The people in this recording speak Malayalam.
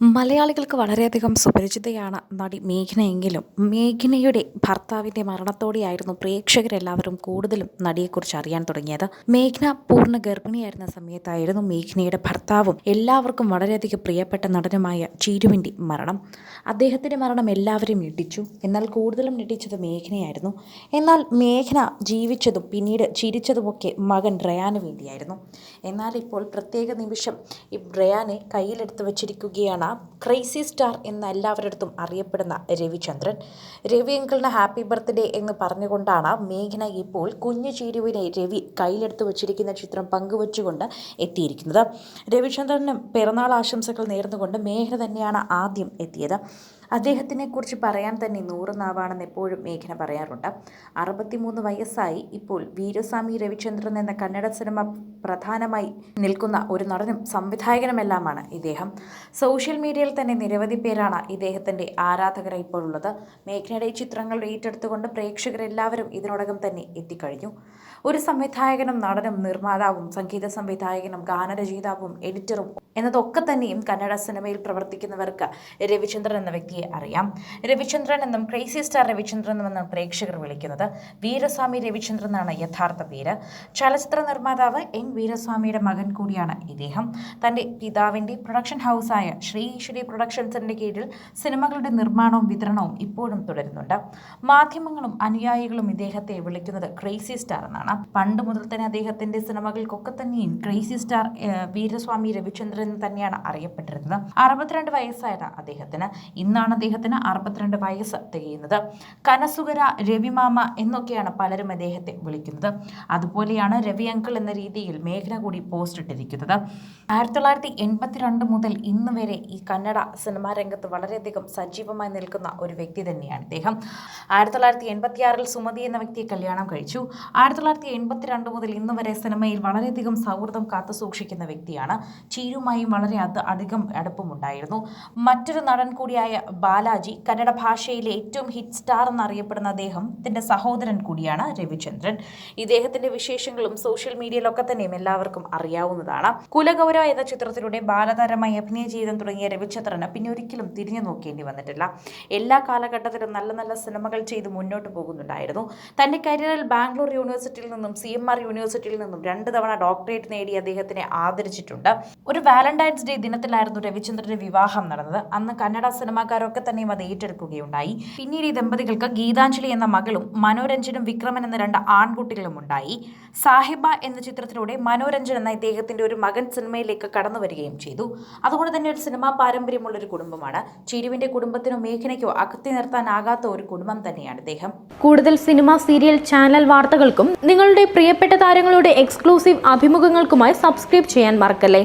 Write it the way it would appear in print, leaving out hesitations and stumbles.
മലയാളികൾക്ക് വളരെയധികം സുപരിചിതയാണ് നടി മേഘ്നയെങ്കിലും മേഘ്നയുടെ ഭർത്താവിൻ്റെ മരണത്തോടെയായിരുന്നു പ്രേക്ഷകരെല്ലാവരും കൂടുതലും നടിയെക്കുറിച്ച് അറിയാൻ തുടങ്ങിയത്. മേഘ്ന പൂർണ്ണ ഗർഭിണിയായിരുന്ന സമയത്തായിരുന്നു മേഘ്നയുടെ ഭർത്താവും എല്ലാവർക്കും വളരെയധികം പ്രിയപ്പെട്ട നടനുമായ ചീരുവിൻ്റെ മരണം. അദ്ദേഹത്തിൻ്റെ മരണം എല്ലാവരെയും ഞെട്ടിച്ചു. എന്നാൽ കൂടുതലും ഞെട്ടിച്ചത് മേഘ്നയായിരുന്നു. എന്നാൽ മേഘ്ന ജീവിച്ചതും പിന്നീട് ചിരിച്ചതുമൊക്കെ മകൻ റയാന് വേണ്ടിയായിരുന്നു. എന്നാൽ ഇപ്പോൾ പ്രത്യേക നിമിഷം ഈ റയാനെ കയ്യിലെടുത്ത് വച്ചിരിക്കുകയാണ് ക്രേസി സ്റ്റാർ എന്ന എല്ലാവരുടെ അറിയപ്പെടുന്ന രവിചന്ദ്രൻ. രവി അങ്കിളിന് ഹാപ്പി ബർത്ത്ഡേ എന്ന് പറഞ്ഞുകൊണ്ടാണ് മേഘ്ന ഇപ്പോൾ കുഞ്ഞു ചീരുവിനെ രവി കയ്യിലെടുത്ത് വച്ചിരിക്കുന്ന ചിത്രം പങ്കുവച്ചുകൊണ്ട് എത്തിയിരിക്കുന്നത്. രവിചന്ദ്രനും പിറന്നാൾ ആശംസകൾ നേർന്നുകൊണ്ട് മേഘ്ന തന്നെയാണ് ആദ്യം എത്തിയത്. അദ്ദേഹത്തിനെ കുറിച്ച് പറയാൻ തന്നെ 100 നാവാണെന്ന് എപ്പോഴും മേഘ്ന പറയാറുണ്ട്. 63 വയസ്സായി ഇപ്പോൾ വീരസ്വാമി രവിചന്ദ്രൻ എന്ന കന്നഡ സിനിമ പ്രധാനമായി നിൽക്കുന്ന ഒരു നടനും സംവിധായകനുമെല്ലാമാണ് ഇദ്ദേഹം. സോഷ്യൽ മീഡിയയിൽ തന്നെ നിരവധി പേരാണ് ഇദ്ദേഹത്തിൻ്റെ ആരാധകരായി ഇപ്പോൾ ഉള്ളത്. മേഘ്നയുടെ ചിത്രങ്ങൾ ഏറ്റെടുത്തുകൊണ്ട് പ്രേക്ഷകരെല്ലാവരും ഇതിനോടകം തന്നെ എത്തിക്കഴിഞ്ഞു. ഒരു സംവിധായകനും നടനും നിർമ്മാതാവും സംഗീത സംവിധായകനും ഗാനരചയിതാവും എഡിറ്ററും എന്നതൊക്കെ തന്നെയും കന്നഡ സിനിമയിൽ പ്രവർത്തിക്കുന്നവർക്ക് രവിചന്ദ്രൻ എന്ന വ്യക്തിയെ അറിയാം. രവിചന്ദ്രൻ എന്നും ക്രേസി സ്റ്റാർ രവിചന്ദ്രൻ എന്നും പ്രേക്ഷകർ വിളിക്കുന്നത്. വീരസ്വാമി രവിചന്ദ്രൻ എന്നാണ് യഥാർത്ഥ പേര്. ചലച്ചിത്ര നിർമ്മാതാവ് എൻ വീരസ്വാമിയുടെ മകൻ കൂടിയാണ് ഇദ്ദേഹം. തൻ്റെ പിതാവിൻ്റെ പ്രൊഡക്ഷൻ ഹൗസായ ശ്രീ ഈശ്വരി പ്രൊഡക്ഷൻസിൻ്റെ കീഴിൽ സിനിമകളുടെ നിർമ്മാണവും വിതരണവും ഇപ്പോഴും തുടരുന്നുണ്ട്. മാധ്യമങ്ങളും അനുയായികളും ഇദ്ദേഹത്തെ വിളിക്കുന്നത് ക്രേസി സ്റ്റാർ എന്നാണ്. പണ്ട് മുതൽ തന്നെ അദ്ദേഹത്തിൻ്റെ സിനിമകൾക്കൊക്കെ തന്നെയും ക്രേസി സ്റ്റാർ വീരസ്വാമി രവിചന്ദ്രൻ തന്നെയാണ് അറിയപ്പെട്ടിരുന്നത്. 62 വയസ്സായത് അദ്ദേഹത്തിന്. ഇന്നാണ് അദ്ദേഹത്തിന് 62 വയസ്സ് തികയുന്നത്. കനസുകര രവിമാമ എന്നൊക്കെയാണ് പലരും അദ്ദേഹത്തെ വിളിക്കുന്നത്. അതുപോലെയാണ് രവി അങ്കിൾ എന്ന രീതിയിൽ മേഘ്ന കൂടി പോസ്റ്റ് ഇട്ടിരിക്കുന്നത്. 1982 മുതൽ ഇന്ന് വരെ ഈ കന്നഡ സിനിമാ രംഗത്ത് വളരെയധികം സജീവമായി നിൽക്കുന്ന ഒരു വ്യക്തി തന്നെയാണ് ഇദ്ദേഹം. 1986 സുമതി എന്ന വ്യക്തിയെ കല്യാണം കഴിച്ചു. 1982 മുതൽ ഇന്ന് വരെ സിനിമയിൽ വളരെയധികം സൗഹൃദം കാത്തു സൂക്ഷിക്കുന്ന വ്യക്തിയാണ്. ചീരുമായും വളരെ അധികം അടുപ്പമുണ്ടായിരുന്നു. മറ്റൊരു നടൻ കൂടിയായ ബാലാജി, കന്നഡ ഭാഷയിലെ ഏറ്റവും ഹിറ്റ് സ്റ്റാർ എന്നറിയപ്പെടുന്ന അദ്ദേഹത്തിൻ്റെ സഹോദരൻ കൂടിയാണ് രവിചന്ദ്രൻ. ഇദ്ദേഹത്തിൻ്റെ വിശേഷങ്ങളും സോഷ്യൽ മീഡിയയിലൊക്കെ തന്നെയും എല്ലാവർക്കും അറിയാവുന്നതാണ്. കുലഗൗരവ എന്ന ചിത്രത്തിലൂടെ ബാലതാരമായി അഭിനയ ജീവിതം തുടങ്ങിയ രവിചന്ദ്രന് പിന്നെ ഒരിക്കലും തിരിഞ്ഞു നോക്കേണ്ടി വന്നിട്ടില്ല. എല്ലാ കാലഘട്ടത്തിലും നല്ല നല്ല സിനിമകൾ ചെയ്ത് മുന്നോട്ട് പോകുന്നുണ്ടായിരുന്നു. തൻ്റെ കരിയറിൽ ബാംഗ്ലൂർ യൂണിവേഴ്സിറ്റിയിൽ നിന്നും CMR യൂണിവേഴ്സിറ്റിയിൽ നിന്നും 2 തവണ ഡോക്ടറേറ്റ് നേടി അദ്ദേഹത്തിനെ ആദരിച്ചിട്ടുണ്ട്. ഒരു വാലന്റൈൻസ് ഡേ ദിനത്തിലായിരുന്നു രവിചന്ദ്രന്റെ വിവാഹം നടന്നത്. അന്ന് കന്നഡ സിനിമാക്കാരൊക്കെ തന്നെയും അത് ഏറ്റെടുക്കുകയുണ്ടായി. പിന്നീട് ഈ ദമ്പതികൾക്ക് ഗീതാഞ്ജലി എന്ന മകളും മനോരഞ്ജനും വിക്രമൻ എന്ന 2 ആൺകുട്ടികളും ഉണ്ടായി. സാഹിബ എന്ന ചിത്രത്തിലൂടെ മനോരഞ്ജൻ എന്ന ഇദ്ദേഹത്തിന്റെ ഒരു മകൻ സിനിമയിലേക്ക് കടന്നു വരികയും ചെയ്തു. അതുകൊണ്ട് തന്നെ ഒരു സിനിമാ പാരമ്പര്യമുള്ള ഒരു കുടുംബമാണ്. ചിരുവിന്റെ കുടുംബത്തിനോ മേഘനയ്ക്കോ അകത്തി നിർത്താനാകാത്ത ഒരു കുടുംബം തന്നെയാണ് ഇദ്ദേഹം. കൂടുതൽ സിനിമ, സീരിയൽ, ചാനൽ വാർത്തകൾക്കും നിങ്ങളുടെ പ്രിയപ്പെട്ട താരങ്ങളുടെ എക്സ്ക്ലൂസീവ് അഭിമുഖങ്ങൾക്കുമായി സബ്സ്ക്രൈബ് ചെയ്യാൻ മറക്കല്ലേ.